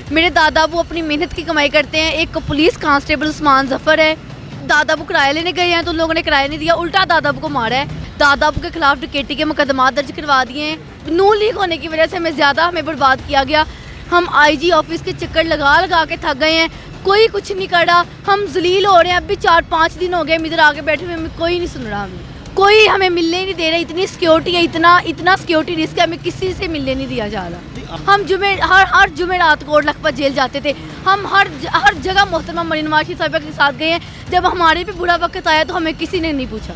मेरे दादा वो अपनी मेहनत की कमाई करते हैं। एक पुलिस कांस्टेबल उस्मान जफर है, दादा वो किराया लेने गए हैं तो उन लोगों ने किराया नहीं दिया, उल्टा दादा को मारा है। दादा के खिलाफ डकैती के मुकदमा दर्ज करवा दिए हैं। नून लीग होने की वजह से हमें बर्बाद किया गया। हम आईजी ऑफिस के चक्कर लगा के थक गए हैं, कोई कुछ नहीं कर रहा। हम जलील हो रहे हैं। अभी 4-5 दिन हो गए हम इधर आके बैठे हुए, हमें कोई नहीं सुन रहा। हमें कोई हमें मिलने ही नहीं दे रहा। इतनी सिक्योरिटी है, इतना सिक्योरिटी रिस्क है, हमें किसी से मिलने नहीं दिया जा रहा। हम हर जुमेरात कोट लखपत जेल जाते थे। हम हर जगह मोहतरमा मरीन नवाज शरीफ साहिबा के साथ गए हैं। जब हमारे पे बुरा वक्त आया तो हमें किसी ने नहीं पूछा।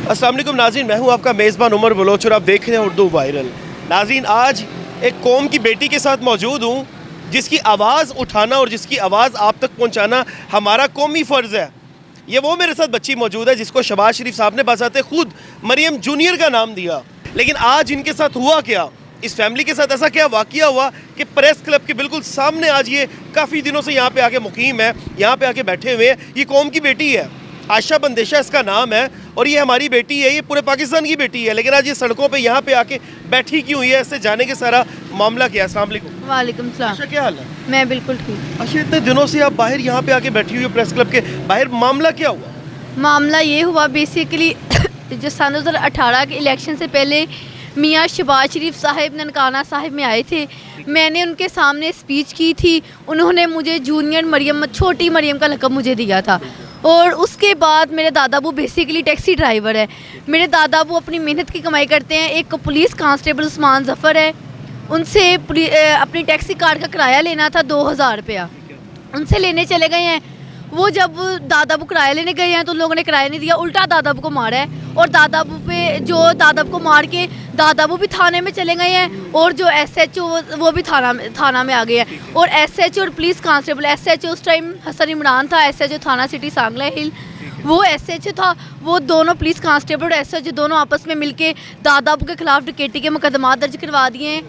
अस्सलाम वालेकुम नाज़रीन, मैं हूं आपका मेज़बान उमर बलोच और आप देख रहे हैं उर्दू वायरल। नाज़रीन, आज एक कौम की बेटी के साथ मौजूद हूं जिसकी आवाज़ उठाना और जिसकी आवाज़ आप तक पहुंचाना हमारा कौमी फ़र्ज़ है। ये वो मेरे साथ बच्ची मौजूद है जिसको शहबाज शरीफ साहब ने बाज़ाते खुद मरियम जूनियर का नाम दिया। लेकिन आज इनके साथ हुआ क्या, इस फैमिली के साथ ऐसा क्या वाक़या हुआ कि प्रेस क्लब के बिल्कुल सामने आज ये काफ़ी दिनों से यहाँ पे आके मुकीम है, यहाँ पे आके बैठे हुए हैं। ये कौम की बेटी है, आशा बंदेशा इसका नाम है और ये हमारी बेटी है, ये पूरे पाकिस्तान की बेटी है। लेकिन आज ये सड़कों पे यहाँ पे आके बैठी क्यों हुई है, इससे जाने के सारा मामला क्या है। अस्सलाम वालेकुम। वालेकुम सलाम। अच्छा, क्या हाल है? मैं बिल्कुल ठीक। अच्छा, इतने दिनों से आप बाहर यहाँ पे आके बैठी हुई हो प्रेस क्लब के बाहर, मामला क्या हुआ? मामला ये हुआ बेसिकली जो सन 2018 के इलेक्शन से पहले मियाँ शहबाज शरीफ साहब ननकाना साहिब में आए थे। मैंने उनके सामने स्पीच की थी। उन्होंने मुझे जूनियर मरियम, छोटी मरियम का लक़ब मुझे दिया था। और उसके बाद मेरे दादा वो बेसिकली टैक्सी ड्राइवर है। मेरे दादा वो अपनी मेहनत की कमाई करते हैं। एक पुलिस कांस्टेबल उस्मान जफर है, उनसे अपनी टैक्सी कार का किराया लेना था 2000 रुपया, उनसे लेने चले गए हैं। वो जब दादा को किराया लेने गए हैं तो उन लोगों ने किराया नहीं दिया, उल्टा दादा को मारा है। और दादा पे दादा को मार के दादा भी थाने में चले गए हैं और जो SHO वो भी थाना में आ गए हैं। और SHO और पुलिस कांस्टेबल, SHO उस टाइम हसन इमरान था, SHO थाना सिटी सांगला हिल, वो SHO था। वो दोनों पुलिस कांस्टेबल और SHO दोनों आपस में मिलके दादा के खिलाफ डकैती के मुकदमा दर्ज करवा दिए हैं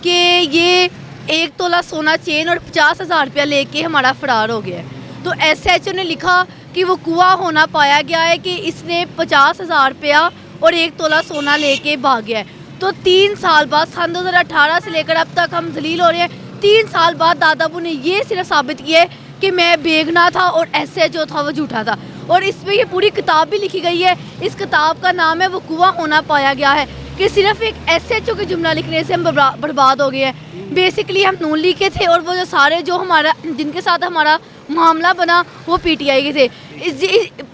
कि ये 1 तोला सोना चेन और 50,000 रुपया लेके हमारा फरार हो गया है। तो SHO ने लिखा कि वो कुआं होना पाया गया है कि इसने 50,000 रुपया और 1 तोला सोना लेके भाग गया है। तो 3 साल बाद, सन 2018 से लेकर अब तक हम जलील हो रहे हैं। 3 साल बाद दादाबू ने ये सिर्फ साबित किया है कि मैं बेगना था और SHO था वो झूठा था। और इसमें ये पूरी किताब भी लिखी गई है। इस किताब का नाम है वो कुआं होना पाया गया है, कि सिर्फ एक SHO के जुमला लिखने से हम बर्बाद हो गए हैं। बेसिकली हम नून लीग के थे और वो जो सारे जिनके साथ हमारा मामला बना वो PTI के थे।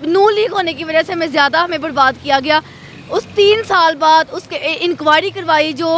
नून लीग होने की वजह से हमें बर्बाद किया गया। उस 3 साल बाद उसके इंक्वायरी करवाई, जो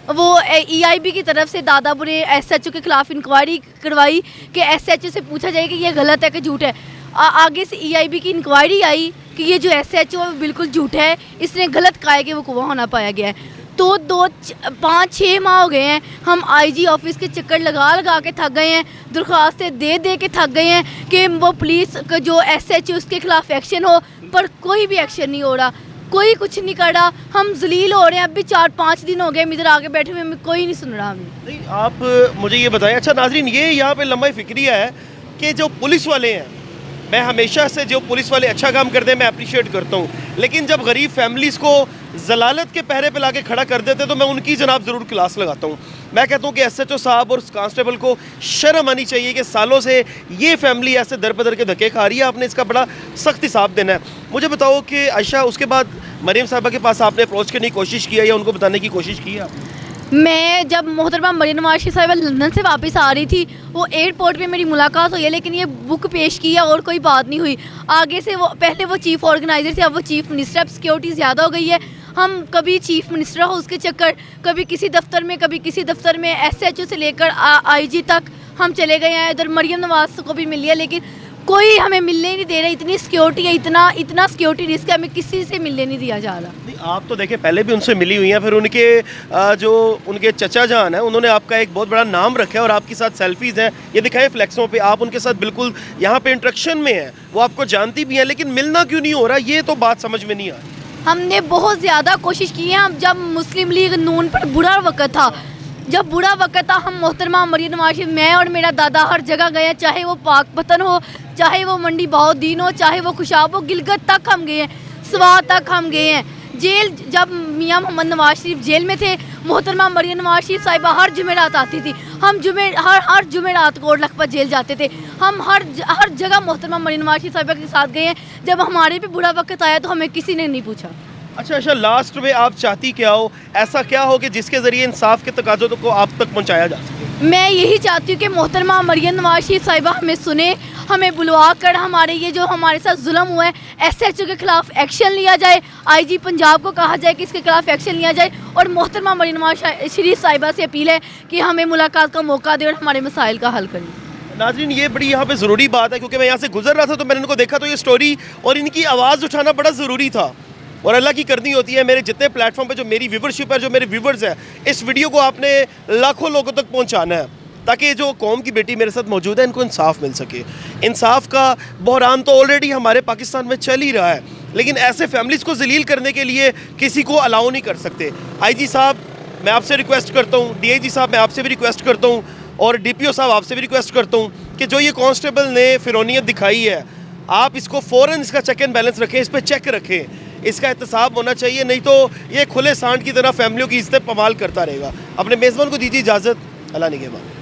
वो EIB की तरफ से दादाबू ने SHO के खिलाफ इंक्वायरी करवाई कि SHO से पूछा जाए कि ये गलत है कि झूठ है। आगे से EIB की इंक्वायरी आई कि ये जो SHO है बिल्कुल झूठ है, इसने गलत कहा है कि वो कुआं होना पाया गया है। तो 5-6 माह हो गए हैं हम IG ऑफिस के चक्कर लगा के थक गए हैं, दरख्वास्तें दे के थक गए हैं कि वो पुलिस का जो SHO उसके खिलाफ एक्शन हो, पर कोई भी एक्शन नहीं हो रहा, कोई कुछ नहीं कर रहा। हम जलील हो रहे हैं। अभी 4-5 दिन हो गए हम इधर आके बैठे हुए, हमें कोई नहीं सुन रहा। हमें नहीं, आप मुझे ये बताएं। अच्छा नाज़रीन, ये यहाँ पे लम्हा फिक्रिया है कि जो पुलिस वाले हैं, मैं हमेशा से जो पुलिस वाले अच्छा काम करते हैं मैं अप्रिशिएट करता हूँ, लेकिन जब गरीब फैमिलीज़ को जलालत के पहरे पे लाके खड़ा कर देते तो मैं उनकी जनाब ज़रूर क्लास लगाता हूँ। मैं कहता हूँ कि SHO साहब और कांस्टेबल को शर्म आनी चाहिए कि सालों से ये फैमिली ऐसे दर बदर के धक्के खा रही है, आपने इसका बड़ा सख्त हिसाब देना है। मुझे बताओ कि आयशा, उसके बाद मरीम साहबा के पास आपने अप्रोच करने की कोशिश की है या उनको बताने की कोशिश की है? मैं जब मोहतरमा मरीम नवाज शरीफ साहिबा लंदन से वापस आ रही थी, वो एयरपोर्ट पे मेरी मुलाकात हुई है, लेकिन ये बुक पेश की है और कोई बात नहीं हुई। आगे से पहले वो चीफ़ ऑर्गेनाइज़र थे, अब वो चीफ़ मिनिस्टर। अब सिक्योरिटी ज़्यादा हो गई है। हम कभी चीफ़ मिनिस्टर हाउस के चक्कर, कभी किसी दफ्तर में, कभी किसी दफ्तर में, SHO से लेकर IG तक हम चले गए हैं। इधर मरियम नवाज को भी मिल लिया, लेकिन कोई हमें मिलने नहीं दे रहा। इतनी सिक्योरिटी है, इतना सिक्योरिटी रिस्क है, हमें किसी से मिलने नहीं दिया जा रहा। नहीं, आप तो देखिए पहले भी उनसे मिली हुई हैं, फिर उनके चचा जान हैं, उन्होंने आपका एक बहुत बड़ा नाम रखा है और आपके साथ सेल्फीज़ हैं, ये दिखाएं फ्लैक्सों पे, आप उनके साथ बिल्कुल यहाँ पे इंट्रैक्शन में हैं, वो आपको जानती भी हैं, लेकिन मिलना क्यों नहीं हो रहा, ये तो बात समझ में नहीं आ रही। हमने बहुत ज़्यादा कोशिश की है। हम जब मुस्लिम लीग नून पर बुरा वक्त था, हम मोहतरमा मरीम नवाज शरीफ, मैं और मेरा दादा हर जगह गए हैं, चाहे वो पाकपतन हो, चाहे वो मंडी बहाउद्दीन हो, चाहे वो खुशाब हो, गिलगित तक हम गए हैं, स्वात तक हम गए हैं। जेल जब मियाँ मोहम्मद नवाज शरीफ जेल में थे, मोहतरमा मरियम नवाज शरीफ साहिबा हर जुमेरात आती थी, हम हर जुमेरात कोट लखपत जेल जाते थे, हम हर जगह मोहतरमा मरियम नवाज शरीफ साहिबा के साथ गए हैं। जब हमारे पे बुरा वक्त आया तो हमें किसी ने नहीं पूछा। अच्छा, लास्ट में आप चाहती क्या हो, ऐसा क्या हो कि जिसके ज़रिए इंसाफ के तकाज़ों को आप तक पहुँचाया जा सके? मैं यही चाहती हूँ कि मोहतरमा मरियम नवाज शरीफ साहिबा हमें सुने, हमें बुलवा कर हमारे ये जो हमारे साथ जुल्म हुआ है SHO के खिलाफ एक्शन लिया जाए, IG पंजाब को कहा जाए कि इसके खिलाफ एक्शन लिया जाए, और मोहतरमा मरियम नवाज शरीफ साहिबा से अपील है कि हमें मुलाकात का मौका दें और हमारे मसाइल का हल करें। नाज़रीन, ये बड़ी यहाँ पे ज़रूरी बात है, क्योंकि मैं यहाँ से गुजर रहा था तो मैंने इनको देखा तो ये स्टोरी और इनकी आवाज़ उठाना बड़ा ज़रूरी था, और अल्लाह की करनी होती है। मेरे जितने प्लेटफॉर्म पे जो मेरी व्यूवरशिप है, जो मेरे व्यूवर्स हैं, इस वीडियो को आपने लाखों लोगों तक पहुँचाना है, ताकि जो कौम की बेटी मेरे साथ मौजूद है इनको इंसाफ मिल सके। इंसाफ का बहरान तो ऑलरेडी हमारे पाकिस्तान में चल ही रहा है, लेकिन ऐसे फैमिलीज़ को जलील करने के लिए किसी को अलाउ नहीं कर सकते। IG साहब, मैं आपसे रिक्वेस्ट करता हूँ, DIG साहब मैं आपसे भी रिक्वेस्ट करता हूँ, और DPO साहब आपसे भी रिक्वेस्ट करता हूँ कि जो ये कांस्टेबल ने फिरौनियत दिखाई है, आप इसको फ़ौरन इसका चेक एंड बैलेंस रखें, इस पर चेक रखें, इसका एहतसाब होना चाहिए, नहीं तो ये खुले सांड की तरह फैमिलियों की इज्जत पमाल करता रहेगा। अपने मेज़बान को दीजिए इजाज़त। अल्लाह निगहबान।